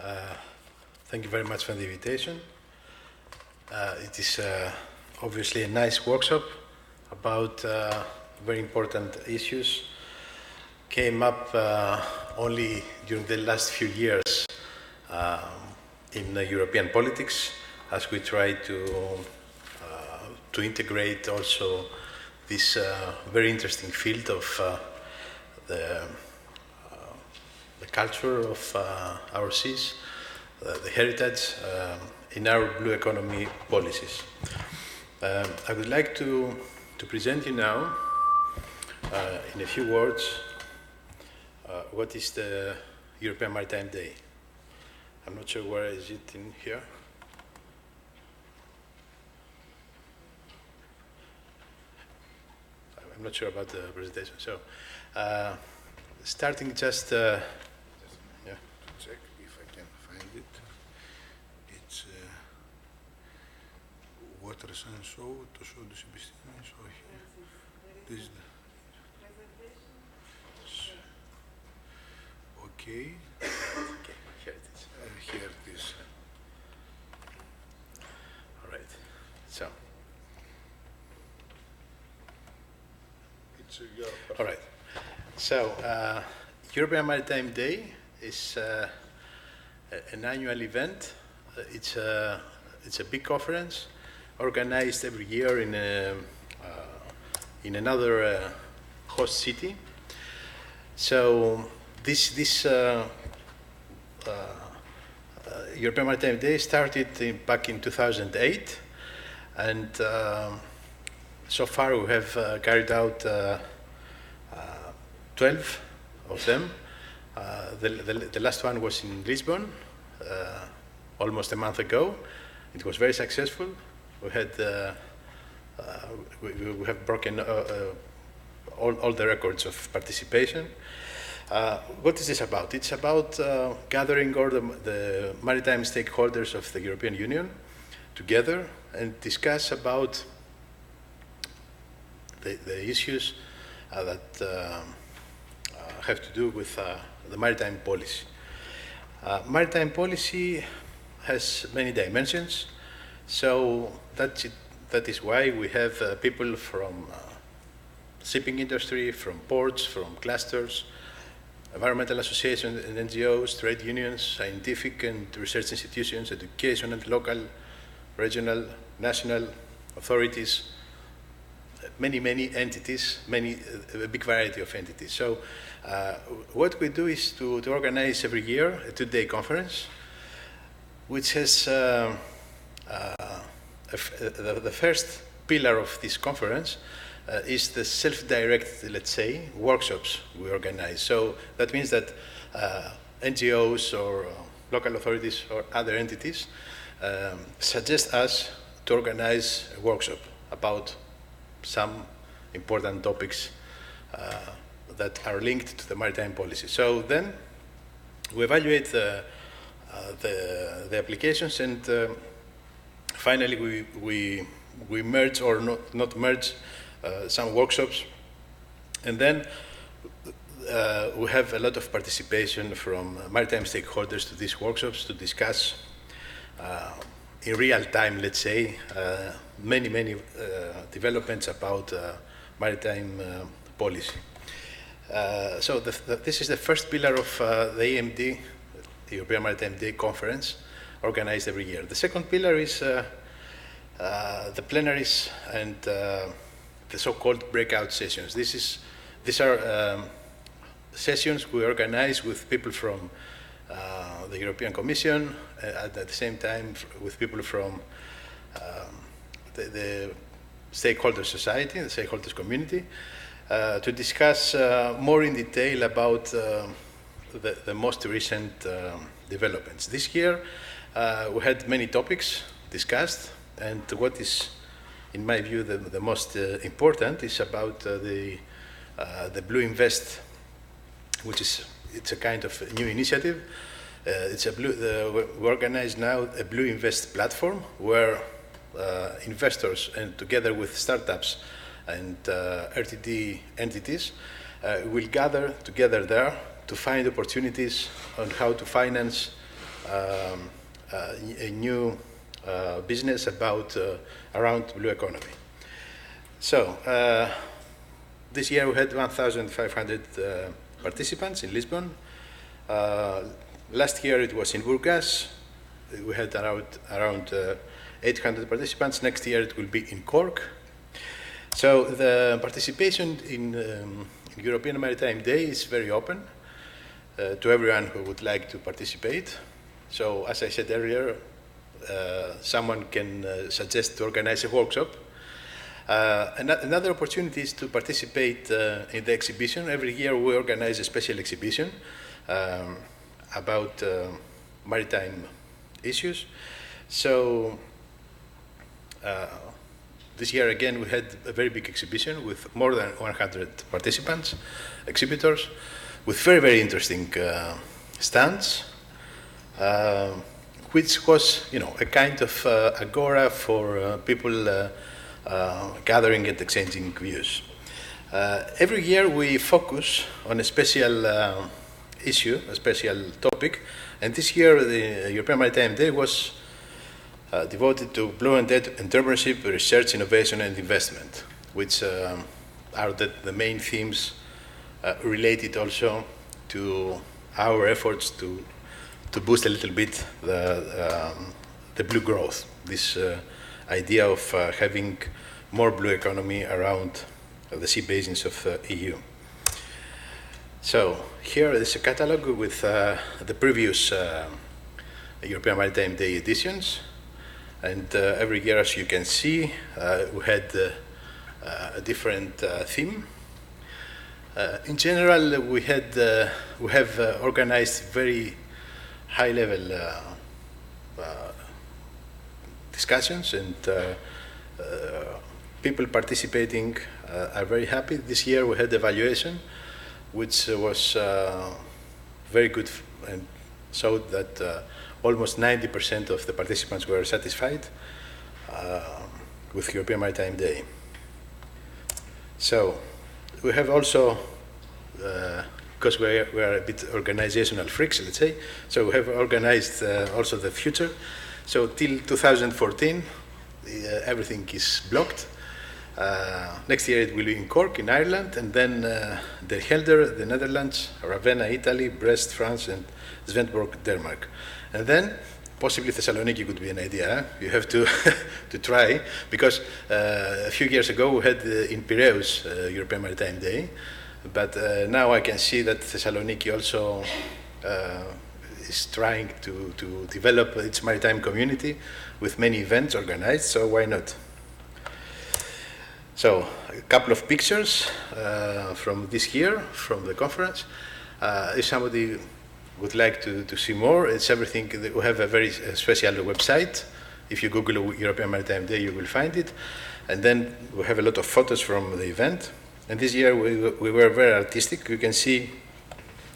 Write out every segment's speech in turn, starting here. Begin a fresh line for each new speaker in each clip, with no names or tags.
Uh, Thank you very much for the invitation. It is obviously a nice workshop about very important issues. Came up only during the last few years in European politics, as we try to integrate also this very interesting field of the culture of our seas, the heritage in our blue economy policies. I would like to present you now, in a few words, what is the European Maritime Day. I'm not sure where is it in here. I'm not sure about the presentation. So, starting just yeah.
Check if I can find it. It's water sun show, το show της επιστήμης, όχι. This is the... Okay.
Okay, here it is.
Here it is.
All right. So,
It's
all right. So, European Maritime Day is an annual event. It's a big conference organized every year in another host city. So this European Maritime Day started back in 2008, and so far we have carried out 12 of them. The last one was in Lisbon almost a month ago. It was very successful. We had we have broken all the records of participation. What is this about? It's about gathering all the maritime stakeholders of the European Union together and discuss about the issues that have to do with the maritime policy. Maritime policy has many dimensions, so that is why we have people from shipping industry, from ports, from clusters, environmental associations and NGOs, trade unions, scientific and research institutions, education and local, regional, national authorities, many entities, a big variety of entities. So what we do is to organize every year a two-day conference, which has the first pillar of this conference is the self-directed, let's say, workshops we organize. So that means that NGOs or local authorities or other entities suggest us to organize a workshop about some important topics that are linked to the maritime policy. So then we evaluate the applications, and finally we merge or not merge some workshops, and then we have a lot of participation from maritime stakeholders to these workshops to discuss in real time, let's say, many developments about maritime policy. So this is the first pillar of the EMD, the European Maritime Day Conference, organized every year. The second pillar is the plenaries and the so-called breakout sessions. These are sessions we organize with people from the European Commission, at the same time with people from the stakeholder society, the stakeholders community, to discuss more in detail about the most recent developments. This year we had many topics discussed, and what is, in my view, the most important is about the Blue Invest, which it's a kind of new initiative. We organize now a Blue Invest platform where investors, and together with startups and RTD entities, will gather together there to find opportunities on how to finance a new business around blue economy. So this year we had 1,500 participants in Lisbon. Last year it was in Burgas. We had around 800 participants. Next year it will be in Cork. So the participation in European Maritime Day is very open to everyone who would like to participate. So as I said earlier, someone can suggest to organize a workshop. Another opportunity is to participate in the exhibition. Every year we organize a special exhibition about maritime issues. So this year again we had a very big exhibition with more than 100 participants, exhibitors, with very, very interesting stands, which was, a kind of agora for people gathering and exchanging views. Every year we focus on a special issue, a special topic, and this year the European Maritime Day was devoted to blue entrepreneurship, research, innovation, and investment, which are the main themes related also to our efforts to boost a little bit the blue growth, this idea of having more blue economy around the sea basins of the EU. So here is a catalog with the previous European Maritime Day editions. And every year, as you can see, we had a different theme. In general, we have organized very high-level discussions, and people participating are very happy. This year, we had evaluation, which was very good and showed that almost 90% of the participants were satisfied with European Maritime Day. So we have also, because we are a bit organizational freaks, let's say, so we have organized also the future. So till 2014, everything is blocked. Next year it will be in Cork, in Ireland, and then the Helder, the Netherlands, Ravenna, Italy, Brest, France, and Svendborg, Denmark. And then possibly Thessaloniki could be an idea. You have to to try, because a few years ago we had in Piraeus European Maritime Day, but now I can see that Thessaloniki also is trying to develop its maritime community with many events organized, so why not? So a couple of pictures from this year, from the conference. If somebody would like to see more, it's everything. We have a very special website. If you Google European Maritime Day, you will find it. And then we have a lot of photos from the event. And this year we were very artistic. You can see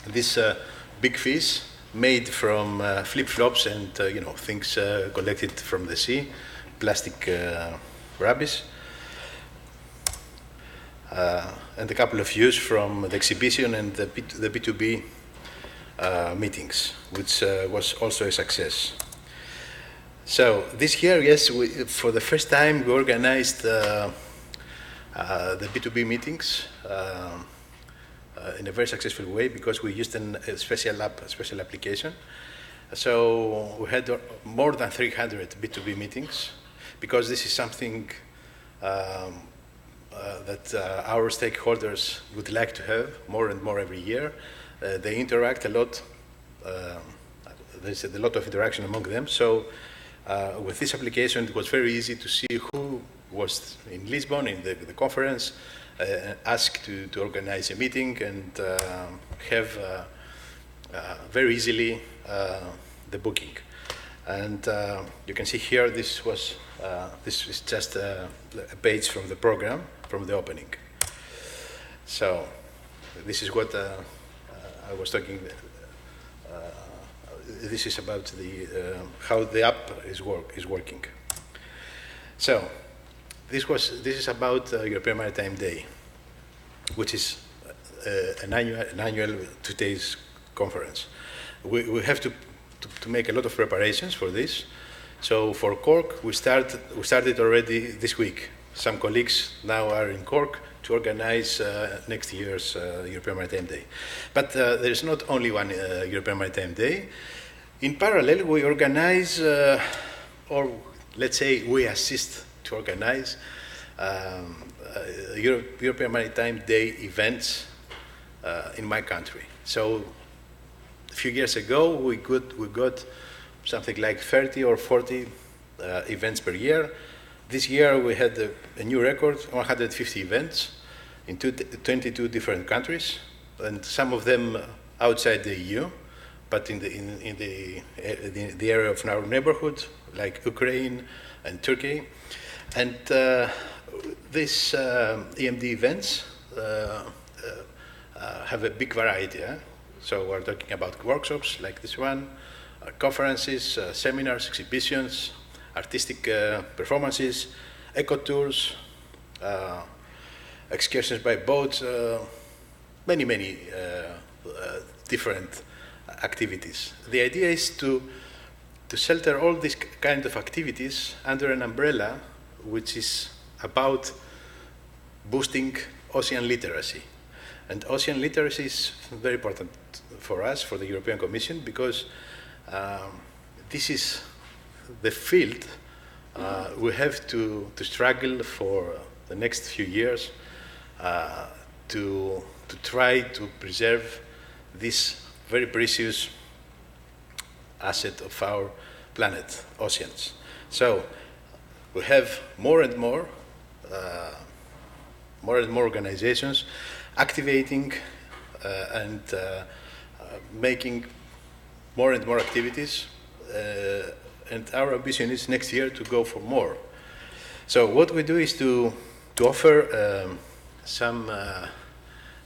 this big fish made from flip-flops and things collected from the sea, plastic rubbish. And a couple of views from the exhibition and the B2B meetings, which was also a success. So this year, yes, for the first time we organized the B2B meetings in a very successful way, because we used a special app, a special application. So we had more than 300 B2B meetings, because this is something that our stakeholders would like to have more and more every year. They interact a lot. There's a lot of interaction among them. So with this application, it was very easy to see who was in Lisbon in the conference, ask to organize a meeting, and have very easily the booking. And you can see here, this is just a page from the program, from the opening. So this is what I was talking. This is about how the app is working. So this is about European Maritime Day, which is an annual 2 days conference. We have to to make a lot of preparations for this. So for Cork, we started already this week. Some colleagues now are in Cork to organize next year's European Maritime Day. But there is not only one European Maritime Day. In parallel, we organize, or let's say we assist to organize European Maritime Day events in my country. So a few years ago, we got something like 30 or 40 events per year. This year, we had a new record, 150 events in 22 different countries, and some of them outside the EU, but in the area of our neighborhood, like Ukraine and Turkey. And these EMD events have a big variety. So we're talking about workshops like this one, conferences, seminars, exhibitions, artistic performances, eco tours, excursions by boat, many different activities. The idea is to shelter all these kind of activities under an umbrella which is about boosting ocean literacy. And ocean literacy is very important for us, for the European Commission, because this is the field we have to struggle for the next few years to try to preserve this very precious asset of our planet, oceans. So we have more and more organizations activating and making more and more activities, and our ambition is next year to go for more. So what we do is to offer some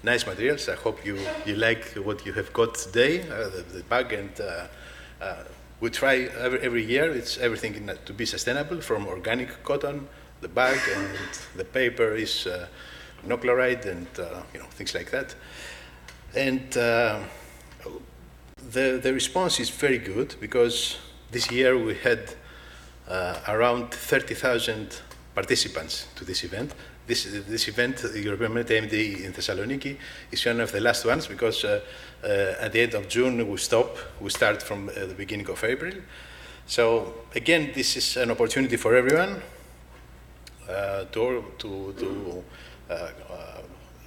nice materials. I hope you like what you have got today, the bag, and we try every year, it's everything to be sustainable, from organic cotton, the bag, and the paper is no chloride, and things like that. And the response is very good, because this year we had around 30,000 participants to this event. This event, the European Maritime Day in Thessaloniki, is one of the last ones, because at the end of June we stop. We start from the beginning of April. So again, this is an opportunity for everyone to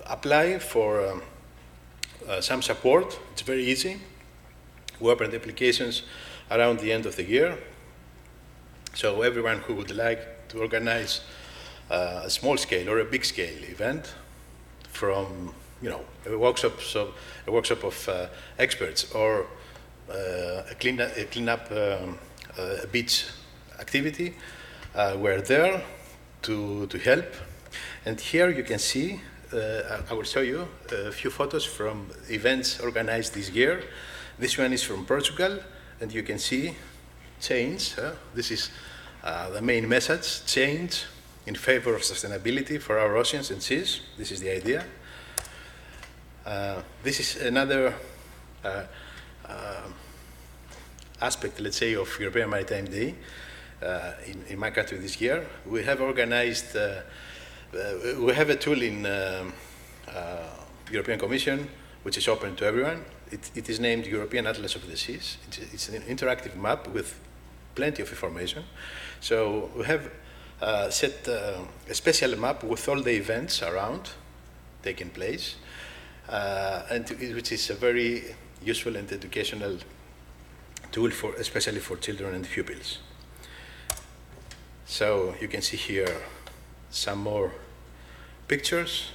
apply for some support. It's very easy. We open the applications around the end of the year. So everyone who would like to organize a small scale or a big scale event, from a workshop of experts, or a cleanup beach activity, we're there to help. And here you can see, I will show you a few photos from events organized this year. This one is from Portugal, and you can see change. This is the main message: change in favor of sustainability for our oceans and seas. This is the idea. This is another aspect, let's say, of European Maritime Day in my country this year. We have organized, we have a tool in European Commission which is open to everyone. It is named European Atlas of the Seas. It's an interactive map with plenty of information. So we have set a special map with all the events around taking place, and which is a very useful and educational tool, especially for children and pupils. So you can see here some more pictures.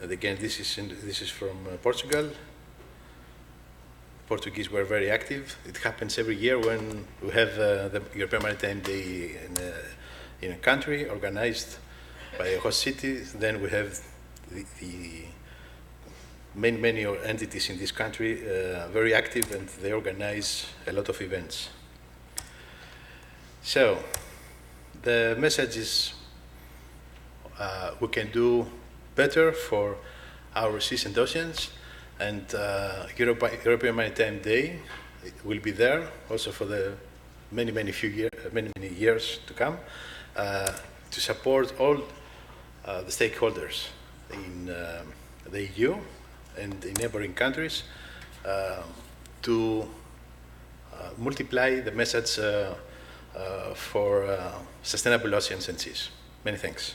And again, this is from Portugal. Portuguese were very active. It happens every year when we have the European Maritime Day in a country, organized by a host city. Then we have the many entities in this country very active, and they organize a lot of events. So the message is we can do better for our seas and oceans, and European Maritime Day will be there also for the many years to come to support all the stakeholders in the EU and in neighboring countries to multiply the message for sustainable oceans and seas. Many thanks.